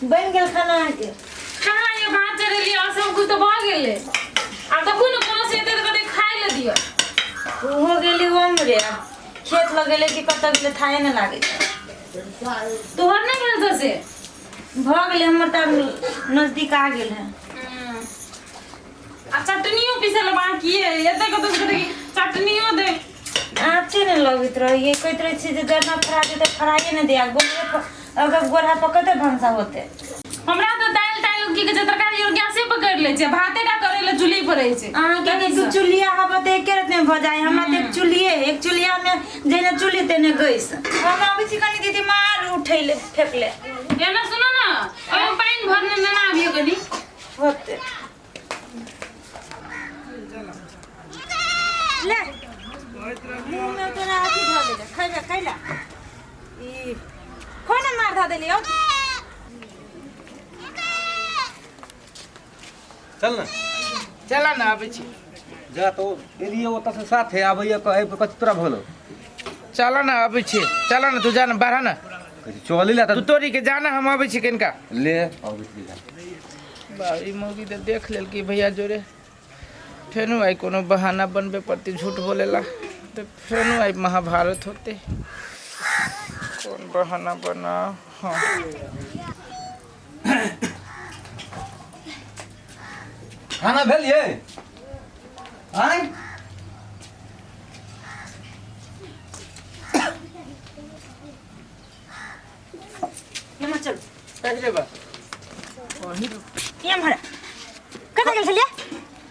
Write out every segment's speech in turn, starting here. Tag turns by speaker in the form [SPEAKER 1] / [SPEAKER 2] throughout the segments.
[SPEAKER 1] बन गेल खाना के
[SPEAKER 2] कहाँ ये भात चढ़ेली और सब कुछ तो भ गेले। अब तो कोनो से एते कते खाइ ले दियो।
[SPEAKER 1] हो गेली हमरे खेत लगेले कि कत गेले थाए न लागे
[SPEAKER 2] तोहर नहीं भेल से
[SPEAKER 1] भ गेले हमर त नजदीक आ गेल है।
[SPEAKER 2] आ चटनियो पीसे बाकी है एते कत से चटनियो दे
[SPEAKER 1] आचे न लगत रही कहत रही छी जे जरना फरा दे त फराइए न दिया गोरे अगर गोरा पकते भंसा होते।
[SPEAKER 2] हमरा तो दाल ताल की के तरकारी और गैसे पकड़ ले छै भाते का करे ले चुल्ही पर रहे छै।
[SPEAKER 1] आहा के दू चुलिया हबे त एके रात में भ जाय। हमरा त एक चुलिया में जेने चुली तेने गैस हम आबै छी कनी दीदी मार उठैले फेकले
[SPEAKER 2] ये ना सुनो ना ओय पानी भरने ना आबियो कनी
[SPEAKER 1] होते ले मुंह में तोरा अथी ध दे खैबे खैला ई कोना मार धा देलियो।
[SPEAKER 3] चल ना आबै छी
[SPEAKER 4] जा तो यदि ओत से साथ है आबैया कहे कथि तोरा भलो
[SPEAKER 3] चल ना आबै छी चल ना तू जाना बाहर ना
[SPEAKER 4] चली ला
[SPEAKER 3] तू तोरी के जाना हम आबै छी किनका
[SPEAKER 4] ले आबै छी
[SPEAKER 3] बाई मौगी तो देख लेल कि भैया जोरे फेनु आई कोनो बहाना बनबे पड़ती झूठ बोलेला तो फेनु आई महाभारत होते कौन बहाना बना। हाँ
[SPEAKER 4] खाना भेलिए आय
[SPEAKER 1] नमः चल
[SPEAKER 3] अरे बा
[SPEAKER 1] ये हमरा कत गेल छलिए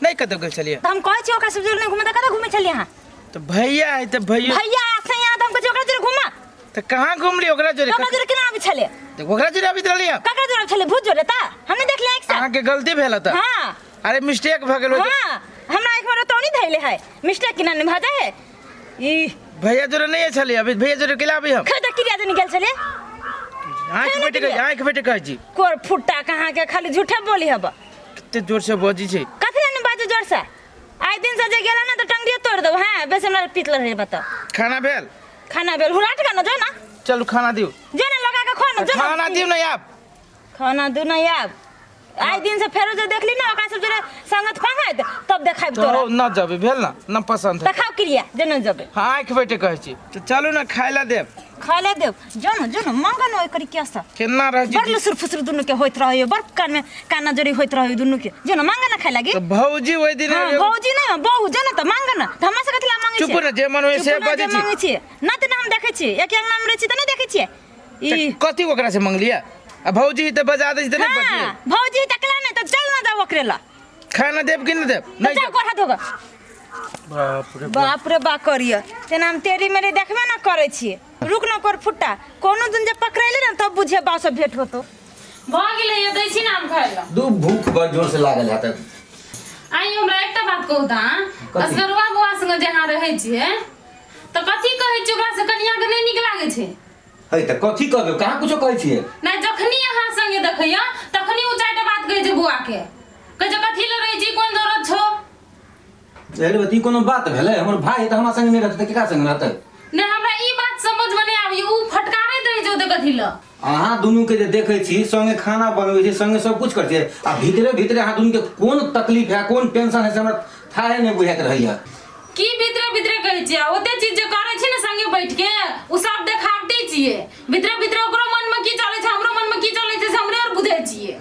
[SPEAKER 3] नहीं कतो गेल छलिए
[SPEAKER 1] हम कहै छी ओकरा सब जोर नहीं घुमे त कत घुमे छलिए हां
[SPEAKER 3] तो भैया है तो भैया
[SPEAKER 1] से यहाँ हम कहै ओकरा जोर घुमा
[SPEAKER 3] तो कहाँ घुमली ओकरा जोरे
[SPEAKER 1] ओकरा जोर केना आबि छले
[SPEAKER 3] तो ओकरा जोरे आबि रहली हम
[SPEAKER 1] ककरा जोर छले भूत जोरे ता हमने देख लिया एक साथ
[SPEAKER 3] अहाँ के गलती भेल त
[SPEAKER 1] हां
[SPEAKER 3] अरे मिस्टेक भ गेल
[SPEAKER 1] हां हमरा एक बार तो नहीं धैले है मिस्टेक किना नहीं भाजा है ई
[SPEAKER 3] भैया जोरे नहीं छलिए अभी भैया जोरे केला अभी हम
[SPEAKER 1] खदा क्रिया दे निकल छले
[SPEAKER 3] आँख बेटे कह जी
[SPEAKER 1] कोर फुट्टा कहाँ के खाली झूठा बोली हब
[SPEAKER 3] कितने जोर से बजी छै
[SPEAKER 1] कथि नहीं बाजे जोर से आइ दिन से जे गेला ना तो टंगड़ियो तोड़ दो हां बेस हमरा पितल रहे बता
[SPEAKER 3] खाना भेल
[SPEAKER 1] खाना बेल हुराट का न जो ना
[SPEAKER 3] चलो खाना दियो
[SPEAKER 1] जो ना लगा के खो ना जो
[SPEAKER 3] खाना दियो ना आप
[SPEAKER 1] खाना दू ना याब आइ दिन से फेरो जे देखली ना ओकरा सब जरे संगत पंगत तब देखाब
[SPEAKER 3] तो
[SPEAKER 1] तोरा
[SPEAKER 3] न जाबे भेल ना न पसंद है
[SPEAKER 1] देखाव क्रिया जन जबे
[SPEAKER 3] हाँ आँख बेटे कह छी तो चलो ना खाइला देब
[SPEAKER 1] खाले देव जो ना मांगा न ओइ करी क्या सा
[SPEAKER 3] केना रह जी
[SPEAKER 1] बड़ लुसुर फुसुर दुनु के होइत रहियो बड़ कान में काना जरी होइत रहियो दुनु के जो ना मांगा ना खाइ लागी
[SPEAKER 3] तो भौजी ओइ दिन
[SPEAKER 1] भौजी नहीं बहु जो ना त मांगा ना त हमरा से कथि ला मांगे
[SPEAKER 3] चुप ना जे मन होय से बजे छी
[SPEAKER 1] मांगे छी ना त हम देखे छी एक एक नाम रे छी त नहीं देखे छी ई
[SPEAKER 3] कथि ओकरा से मांगलिया आ भौजी त बजा दे त नहीं बजिए
[SPEAKER 1] भौजी तकला नहीं त चल ना जाओ ओकरे ला
[SPEAKER 3] खाना देब कि नहीं देब
[SPEAKER 1] नहीं जा गोर हाथ होगा बाप रे बा करिया तेना हम तेरी मेरे देखबे ना करे छी रुक न कर फुट्टा कोनो दिन जे पकड़ैले ना तब बुझे बा से भेट होतो
[SPEAKER 2] भ गेले ये दै छी ना हम खाइ ला
[SPEAKER 4] दू भूख बड़ जोर से लागल है त
[SPEAKER 2] आई हमरा एकटा बात कहू ता असगरवा बुआ संग जे हां रहै छिए त कथि कहै छी ओकरा से कनिया के नहीं नीक लागे छै
[SPEAKER 4] है त कथि कहबे कहाँ कुछो कहै छिए
[SPEAKER 2] नहीं जखनी अहाँ संगे देखैया तखनी उ चारटा बात कहै छै बुआ के कहै छै कथि ल रहै छी कोन जरूरत छौ
[SPEAKER 4] अरे बती कोनो बात भेले हमर भाई त हमरा संग नहीं रहते केकरा संग रहते
[SPEAKER 2] नहीं हमरा ई बात समझ में नहीं आबी उ फटकारैत रहै छै त कथि ल
[SPEAKER 4] अहाँ दुनू के जे देखै छी संगे खाना बनबै छी संगे सब कुछ करै छी आ भीतरे भीतरे अहाँ दुनू के कोन तकलीफ है कोन टेंशन है से हमरा थाहे नहीं बुझाइत रहैया
[SPEAKER 2] की भीतरे भीतरे कहै छी ओते चीज जे करै छी ने संगे बैठ के उ सब देखावटी छिए भीतरे भीतरे ओकरो मन में की चलै छै हमरो मन में की चलै छै से हमरे और बुझै छिए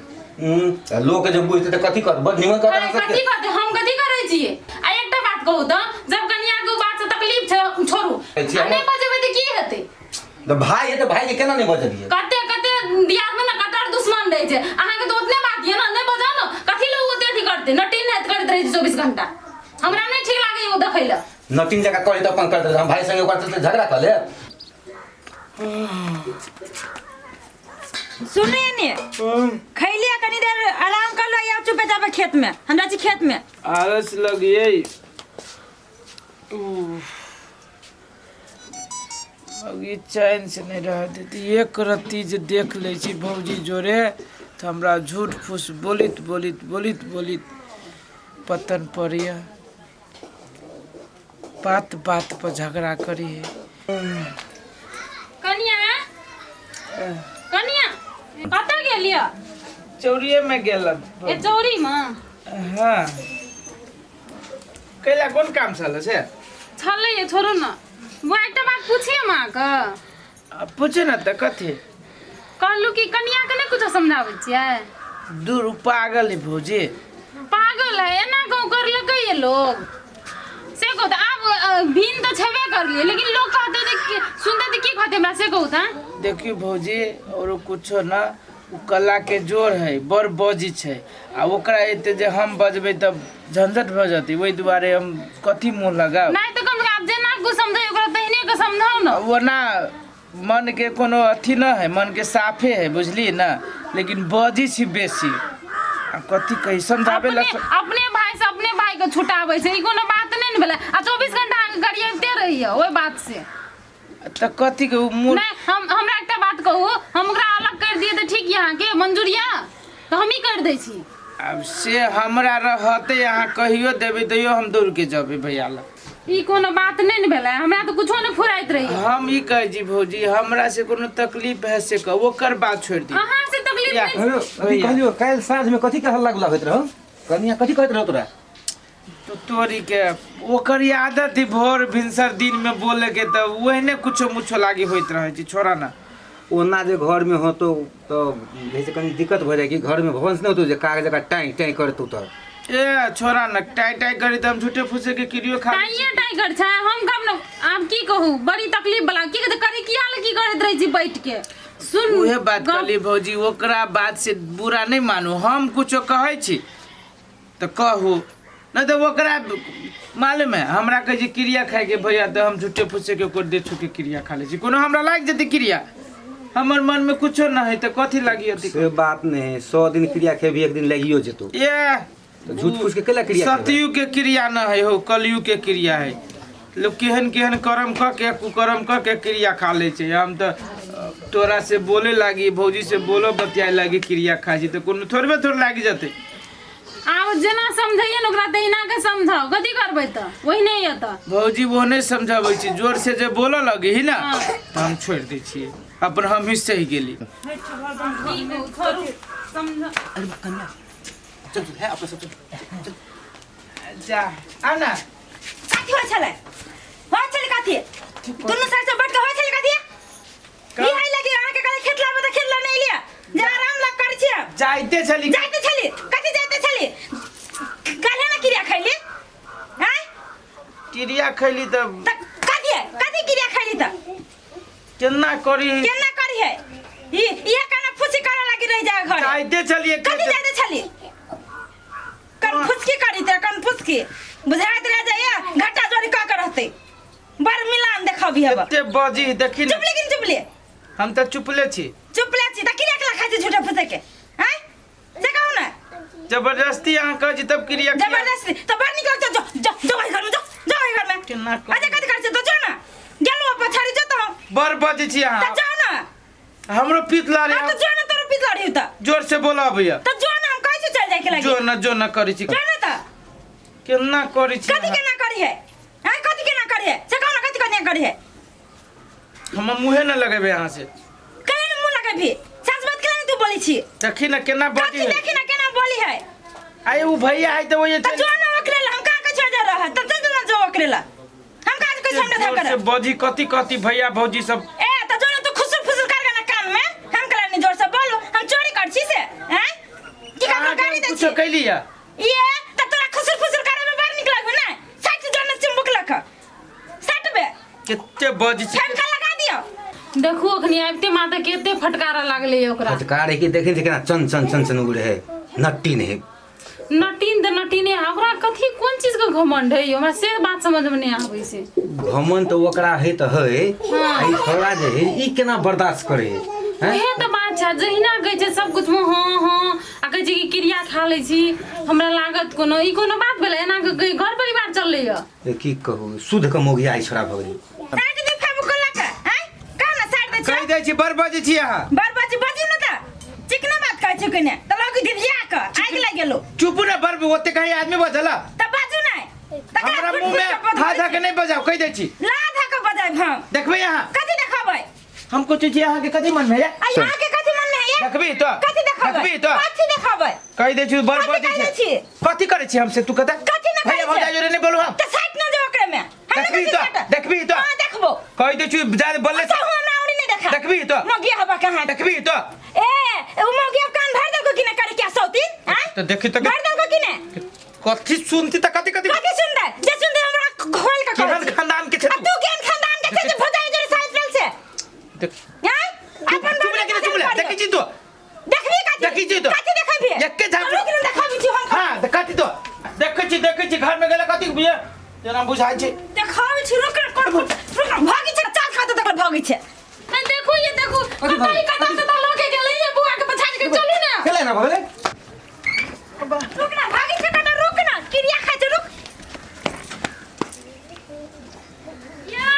[SPEAKER 4] लोग जब बुझते त कथि कर बड़ निमन कर
[SPEAKER 2] कथि करते हम कथि करै छिए आ एकटा बात कहू त जब कनिया के बात से तकलीफ छै छोड़ू आ नहीं बजेबै त की हेतै
[SPEAKER 4] तो भाई है तो भाई के केना नहीं बजलिए
[SPEAKER 2] कते कते दियाद में ना कटर दुश्मन रहै छै अहाँ के तो उतने बात ये ना नहीं बजा ना कथि लोग ओते अथि करते नटिन हैत करैत रहै छै 24 घंटा हमरा नहीं ठीक लागे ओ देखै ल
[SPEAKER 4] नटिन जगह करे त अपन कर दे हम भाई संगे ओकर से झगड़ा कर ले
[SPEAKER 1] सुनिए ने खैलिए कनी देर आराम कर लो या चुपे जाबे खेत में हमरा छी खेत में
[SPEAKER 3] आलस लगिए अगी चैन से नहीं रह देती एक रत्ती जे देख ले छी भौजी जोरे तो हमरा झूठ फूस बोलित बोलित बोलित बोलित पतन पड़िया बात बात पर झगड़ा करी है
[SPEAKER 2] कनिया कनिया कतऽ गेलियै?
[SPEAKER 3] चौरिये में गेल
[SPEAKER 2] ए चौरी में?
[SPEAKER 3] हाँ कैला कौन काम छल से
[SPEAKER 2] छलै ये छोड़ू न। वो एकटा बात पूछिए माँ का।
[SPEAKER 3] पूछे न त कथी
[SPEAKER 2] कहलू कि कनिया के नहीं कुछ समझाबै छियै?
[SPEAKER 3] दूर पागल है भौजी।
[SPEAKER 2] पागल है एना गाँव कर लगे ये लोग से कहत आब भीन तो छेबे कर लिए लेकिन लोग कहते थे सुनते थे की कहते हमरा से कहत हैं।
[SPEAKER 3] देखियो भौजी और कुछो ना उ कला के जोर है बड़ बजी छै आ ओकरा एते जे हम बजबै तब झंझट भ जती ओइ दुआरे हम कथी मुंह लगाव।
[SPEAKER 2] नहीं तो कम से कम जेना को समझे ओकरा तहने के समझाओ न।
[SPEAKER 3] वो ना मन के कोनो अथी न है मन के साफे है बुझली ना लेकिन बजी छी बेसी आ कथी कही समझाबे ला
[SPEAKER 2] अपने भाई से अपने भाई के छुटाबै छै ई कोनो बात नहीं न भेलै आ 24 घंटा गरियाते रहिए ओइ बात से
[SPEAKER 3] त कथी के मुंह
[SPEAKER 2] नहीं हमरा एकटा बात कहू हम ओकरा अलग कर दिए त ठीक यहाँ के मंजूर या तो हम ही कर दै छी।
[SPEAKER 3] अब से हमरा रहते यहाँ कहियो देबै तैयो हम दौड़ के जेबै भैया ला
[SPEAKER 2] ई कोनो बात नहीं न भेलै हमरा तो कुछो नहीं फुराइत रही।
[SPEAKER 3] हम ई कह जी भौजी हमरा से कोनो तकलीफ है से कह ओकर बात छोड़ दी।
[SPEAKER 2] अहाँ से तकलीफ
[SPEAKER 3] या,
[SPEAKER 2] नहीं
[SPEAKER 4] अभी कहलियो काल साँझ में कथी के हल्ला गुल्ला होइत रहो? कनिया कथी कहत रहो तोरा?
[SPEAKER 3] तो तोरी के ओकर आदत ही भोर भिनसर दिन में बोले के त ओहने कुछो मुछो लागी होइत रहे छी छोड़ा ना।
[SPEAKER 4] ओना जे घर में हो तो जैसे कनी दिक्कत हो जाए कि घर में भवन न होतो जे कागज का टाई टाई करतू तो
[SPEAKER 3] ए छोड़ा ना टाई टाई करी त हम झूठे फूसे के किरियो खा
[SPEAKER 2] टाइए टाइगर छै हम कम न आब की कहू बड़ी तकलीफ वाला की करी किया ल की करत रही छी बैठ के सुन
[SPEAKER 3] उहे बात कहली भौजी ओकरा बात से बुरा नहीं मानू हम कुछो कहै छी त कहू नहीं तो ओकरा मालूम है हमरा कहे जी क्रिया खाए के भैया तो हम झूठे फूसे के ओकर दे छुके क्रिया खा ले छी कोनो हमरा लाग जते क्रिया हमर मन में कुछो ना है त कथी लागी होती
[SPEAKER 4] से बात नहीं 100 दिन क्रिया खेबी एक दिन लगियो जेतो
[SPEAKER 3] ये
[SPEAKER 4] तो झूठ फूस के केला क्रिया
[SPEAKER 3] सतयुग के क्रिया ना है हो कलयुग के क्रिया है लोग केहन केहन कर्म क के कुकर्म क के क्रिया खा ले छै। हम तो तोरा से बोले लागी भौजी से बोलो बतियाए लागी क्रिया खा छी तो कोनो थोड़बे थोड़ लागी जते।
[SPEAKER 2] आब जेना समझैए न ओकरा तहिना के समझाओ कथी करबै त वही नहीं है त
[SPEAKER 3] भौजी वो नहीं समझाबै छी जोर से जे बोलो लगे ही ना तो हम छोड़ दै छियै अपन हम ही सही गेली।
[SPEAKER 2] समझ
[SPEAKER 4] चल है अपने सब चल
[SPEAKER 3] जा आना
[SPEAKER 1] काथी हो छले हो छले काथी दुनु साइड से बैठ के हो छले काथी ई हाय लगी अहाँ के कल खेत लाबे त खेत ला नहीं लिया जा आराम ला कर छी
[SPEAKER 3] जाइते छली
[SPEAKER 1] कथी जाते छली काहे ना क्रिया खैली हैं
[SPEAKER 3] क्रिया खैली त
[SPEAKER 1] कथी क्रिया खैली त
[SPEAKER 3] केना करी
[SPEAKER 1] है ये काना फुसी करे लगी रह जाए घर
[SPEAKER 3] जाइते छलिए
[SPEAKER 1] कथी जाते छली कन फुसकी करी त कन फुसकी बुझाइत रह जाए घाटा जोड़ी का के रहते बर मिलान देखबी हब
[SPEAKER 3] ते बजी देखी
[SPEAKER 1] चुप लेकिन चुप ले
[SPEAKER 3] हम त चुपले छी
[SPEAKER 1] त क्रिया के खाती झूठा फुसे के हैं से कहू ना
[SPEAKER 3] जबरदस्ती अहाँ कह जी तब क्रिया किया
[SPEAKER 1] जबरदस्ती तो बाहर निकल जो भाई घर में जो भाई घर में
[SPEAKER 3] केना
[SPEAKER 1] अच्छा कथी कर तो जो ना गेलो पछाड़ी जो तो
[SPEAKER 3] बर बजी छी
[SPEAKER 1] त
[SPEAKER 3] अहाँ
[SPEAKER 1] जाओ ना
[SPEAKER 3] हमरो पीत ला रे
[SPEAKER 1] तो जो ना तोर पित लड़ी त
[SPEAKER 3] जोर से बोला भैया
[SPEAKER 1] तो जो ना हम कैसे चल जाए के लगी
[SPEAKER 3] जो न करी छी
[SPEAKER 1] जो ना त
[SPEAKER 3] केना करी छी
[SPEAKER 1] कथी केना करी है हैं कथी केना करी है से कहू ना कथी केना करी है
[SPEAKER 3] हम मुंहे न लगेबे यहाँ से
[SPEAKER 1] कहे न मुंह लगे भी सच बात केना तू बोली छी
[SPEAKER 3] देखी न केना बजी
[SPEAKER 1] कथी देखी ना केना बोली है
[SPEAKER 3] आई उ भैया आई तो वो ये
[SPEAKER 1] त जो ना ओकरेला हम कहां के छोड़ जा रहा है त जो ना जो ओकरेला हम कहां के सामने था कर
[SPEAKER 3] से बजी कथी कथी भैया भौजी सब
[SPEAKER 1] ए त जो ना तू खुसुर फुसुर कर ना कान में हम कला नहीं जोर से बोलो हम चोरी कर छी से हैं की का गाड़ी दे
[SPEAKER 3] कुछ कैलिया
[SPEAKER 1] ये त तोरा खुसुर फुसुर करे में बाहर निकलबे ना साइड जो ना चिमबुक लख साइड बे
[SPEAKER 3] केते बजी छी
[SPEAKER 1] फेर का लगा दियो
[SPEAKER 2] देखू अखनी आबिते माता केते फटकारा लागले ओकरा
[SPEAKER 4] फटकार है कि देखे केना चन चन चन चन उड़े है नट्टी नहीं
[SPEAKER 2] नटीन त नटीने ओकरा कथी कोन चीज के घमंड है हमरा से बात समझ में नहीं आबै से
[SPEAKER 4] घमन तो ओकरा है त है आई थोड़ा जे है ई केना बर्दाश्त करे हैं
[SPEAKER 2] हे त बात छ जहिना कहै छै सब कुछ में हां आ कहै छै कि क्रिया खा लै छी हमरा लागत कोनो ई कोनो बात भेलै एना के घर परिवार चललै
[SPEAKER 4] ए की कहू शुद्ध के मोगी आई छोड़ा भगली
[SPEAKER 1] साइड दे फेबु को लख हैं का ना साइड दे
[SPEAKER 3] कह दे छी बर बजी छी अहाँ
[SPEAKER 1] बरबाजी बाजी न त चिकना बात कहै छै कने त लगी दिदिया क आगि लाग गेलो
[SPEAKER 3] चुप न बर ओते कहीं आदमी बजला
[SPEAKER 1] त बाजू नै
[SPEAKER 3] हमरा मुंह में हाथ के नहीं बजाओ कह दे छी
[SPEAKER 1] ला धा के बजाय हम
[SPEAKER 3] देखबे यहाँ
[SPEAKER 1] कथि देखाबै
[SPEAKER 3] हमको चीज यहाँ के कथी मन में है
[SPEAKER 1] आ यहाँ के कथि मन में है
[SPEAKER 3] देखबी तो
[SPEAKER 1] कथी देखाबै
[SPEAKER 3] देखबी तो
[SPEAKER 1] कथी देखाबै
[SPEAKER 3] कहि दे छी बड़
[SPEAKER 1] कथी
[SPEAKER 3] बड़
[SPEAKER 1] कहै
[SPEAKER 3] छै
[SPEAKER 1] छी?
[SPEAKER 3] कथी करे छी हमसे तू कता
[SPEAKER 1] कथी न
[SPEAKER 3] भैया
[SPEAKER 1] कहै
[SPEAKER 3] भौजाई
[SPEAKER 1] छै?
[SPEAKER 3] जोरे नहीं बोलू हम
[SPEAKER 1] त साइड न जो ओकरे में
[SPEAKER 3] देखबी तो देखबी तो
[SPEAKER 1] हां देखबो
[SPEAKER 3] कहि दे छी जादे बोलले
[SPEAKER 1] अच्छा हमरा औरी नहीं देखा
[SPEAKER 3] देखबी तो
[SPEAKER 1] मगिया हवा कहां
[SPEAKER 3] देखबी तो
[SPEAKER 1] ए उ मगिया कान भर देलको कि न करे क्या सौती हैं
[SPEAKER 3] तो देखी तो
[SPEAKER 1] भर देलको कि न
[SPEAKER 3] कथी सुनती त कथी कथी
[SPEAKER 1] कथी सुनदै जे सुनदै हमरा खोल के कहै
[SPEAKER 3] केहन खानदान के छै
[SPEAKER 1] आ तू केहन खानदान के छै जे भौजाई जोरे साइड रहल छै
[SPEAKER 3] देख
[SPEAKER 1] हैं अपन
[SPEAKER 3] चुप ले के चुप ले देखी छी तो
[SPEAKER 1] देखबी कथी
[SPEAKER 3] देखी छी तो
[SPEAKER 1] कथी देखबी
[SPEAKER 3] एके झाप
[SPEAKER 1] रुक न देखाबी छी हम
[SPEAKER 3] हां देखी तो देखै छी घर में गेला कथी बुझे जना बुझाई छै
[SPEAKER 1] देखाबी छी रुक भागी छै चाल खाते तक भागी छै
[SPEAKER 2] नहीं देखो ये देखो
[SPEAKER 4] कथी
[SPEAKER 2] कई कटा से तो लोगे गेले ये बुआ के पछाड़ के चलू ना
[SPEAKER 4] केले ना भले
[SPEAKER 1] रुक ना भागी छै कटा रुक ना क्रिया खाय छै रुक
[SPEAKER 2] ये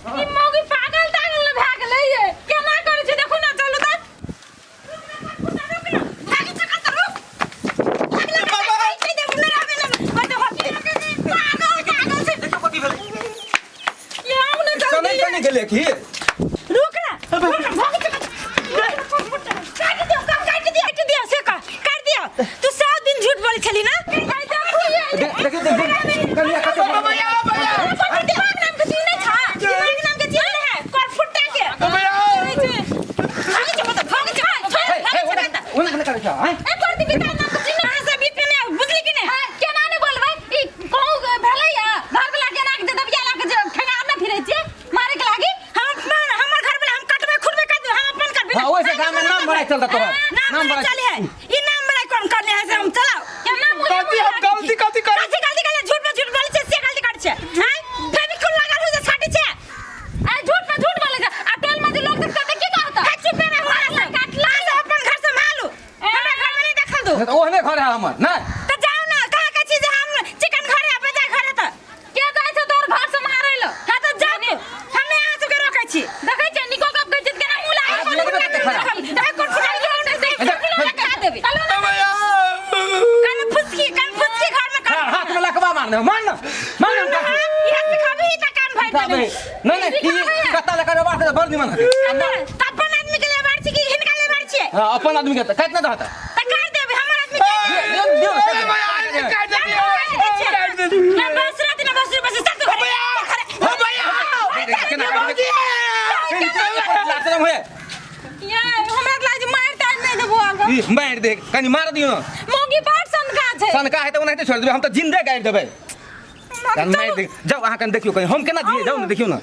[SPEAKER 2] ई मौगी पागल तागल न भाग गेले ये केना करे छै देखो ना चलू त
[SPEAKER 1] रुक ना भागी छै कटा रुक भागले बाबा छै दे मुने आबे ना बड होती पागल छै
[SPEAKER 4] देखो कथी भेले
[SPEAKER 2] ये आउ ना
[SPEAKER 4] समय
[SPEAKER 2] जल्दी
[SPEAKER 4] कने गेले की
[SPEAKER 1] रुक ना भागी छै काट दियो से काट दियो तू 7 दिन झूठ बोली छली ना देखो ये
[SPEAKER 4] देखो कनिया कते
[SPEAKER 3] बाबा या बाबा
[SPEAKER 1] दिमाग नाम के चीज नहीं था दिमाग नाम के चीज है कर फुट्टा के
[SPEAKER 3] बाबा या
[SPEAKER 1] भागी छै मत भागी छै
[SPEAKER 4] ओना कने करे छ हैं
[SPEAKER 1] ए कर दी बिता नाम के चीज है से बीच में नहीं बुझली कि नहीं
[SPEAKER 2] केना ने बोलबै ई कहू भेलै या घर वाला केना के दबिया ला के खंगार ना फिरै छी मारे के लागी
[SPEAKER 1] हमर घर वाला हम कटबे खुरबे कर दे हम अपन करबे
[SPEAKER 4] हां ओइसे गांव में नाम बड़ा चलता तोरा
[SPEAKER 1] नाम बड़ा चले है ई नाम बड़ा कौन करले है से हम चलाओ
[SPEAKER 2] केना
[SPEAKER 3] कथी हम गलती कथी करे
[SPEAKER 1] गलती कर झूठ पे झूठ बोले से गलती कर छे हैं फेविकोल लागल हो से छाटी छे
[SPEAKER 2] आ झूठ पे झूठ बोले जा आ टोल में जो लोग देखते हैं की कहता
[SPEAKER 1] है चुप रह हमारा से काटला से अपन घर से मालू हमरा घर में नहीं देखल दो
[SPEAKER 4] ओहने घर है हमर ना
[SPEAKER 1] तो जाओ ना कहा के चीज हम चिकन घर है बजा घर है तो
[SPEAKER 2] के कहै छै तोर घर से मारै ल
[SPEAKER 1] हां तो जाओ हम यहाँ से के रोकै छी
[SPEAKER 2] देखै छै निको कब कहै छै केना मुंह लागे
[SPEAKER 1] देखो कौन फुटाई जो
[SPEAKER 2] लगा देबी
[SPEAKER 3] बाबा या
[SPEAKER 1] कान फुसकी घर में कर
[SPEAKER 4] हाथ में लकवा मारना मारना मारना
[SPEAKER 1] यह सिखाबी त कान भाई
[SPEAKER 4] नहीं नहीं की कत्ता लगा बात बड़ निमन है
[SPEAKER 1] अपन आदमी के लिए बाड़ छी कि हिनका लिए बाड़ छी
[SPEAKER 4] हां अपन आदमी के कितना रहता
[SPEAKER 1] त कर देबे हमर आदमी
[SPEAKER 3] काट दे
[SPEAKER 1] ना बस रात ना बस बस सब घर
[SPEAKER 3] बाबा या
[SPEAKER 2] ये हमरा लाज मारता नहीं देबो आगो
[SPEAKER 4] मार दे कनी मार दियो
[SPEAKER 2] मौगी बात सनका छै
[SPEAKER 4] सनका है तो ओनाहिते छोड़ देबे हम तो जिंदे गाड़ देबे मार दे जाओ अहाँ कन देखियो कहीं हम केना दिए जाओ ना देखियो ना